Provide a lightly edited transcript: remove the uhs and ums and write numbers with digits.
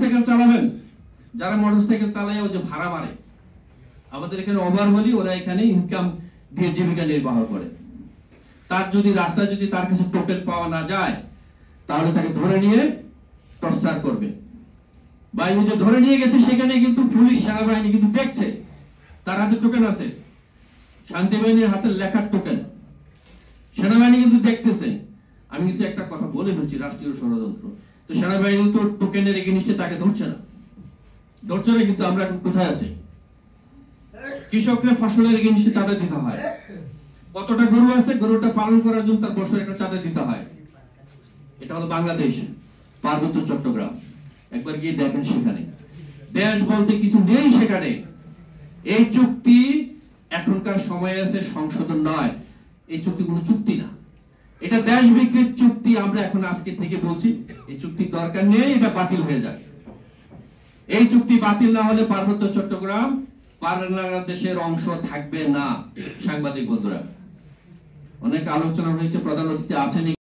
Motorcycle চালাবেন, যারা motorcycle চালায় ওই যে ভাড়া মারে, আমাদের এখানে ওভার বলি, ওরা এখানে ইনকাম দিয়ে জীবিকা নির্বাহ করে। তার যদি রাস্তায় যদি তার কাছে টোকেন পাওয়া না যায়, তাহলে তাকে ধরে নিয়ে টর্চার করবে। বা ওই যে ধরে নিয়ে গেছে সেখানে কিন্তু পুলিশ সেনাবাহিনী কিন্তু দেখছে, তার হাতে টোকেন আছে, শান্তি বাহিনীর হাতে লেখার টোকেন, সেনাবাহিনী কিন্তু দেখতেছে। আমি কিন্তু একটা কথা বলে ফেলছি, রাষ্ট্রীয় ষড়যন্ত্র। তো সেনাবাহিনী তো টোকেনের এগেইনস্টে তাকে ধরছে না, ধরছে না, কিন্তু আমরা এখন কোথায় আছি? কৃষকরা ফসলের এগেইনস্টে চাঁদা দিতে হয়, কতটা গরু আছে, গরুটা পালন করার জন্য তার বছরে একটা চাঁদা দিতে হয়। এটা হলো বাংলাদেশ, পার্বত্য চট্টগ্রাম। একবার গিয়ে দেখেন, সেখানে দেশ বলতে কিছু নেই সেখানে। এই চুক্তি এখনকার সময় আছে, সংশোধন নয়। এই চুক্তি কোনো চুক্তি না, এটা দেশ বিক্রির চুক্তি। আমরা এখন আজকে থেকে বলছি এই চুক্তির দরকার নেই, এটা বাতিল হয়ে যায়। এই চুক্তি বাতিল না হলে পার্বত্য চট্টগ্রাম বাংলাদেশের অংশ থাকবে না। সাংবাদিক বন্ধুরা, অনেক আলোচনা হয়েছে, প্রধান অতিথি আছেন।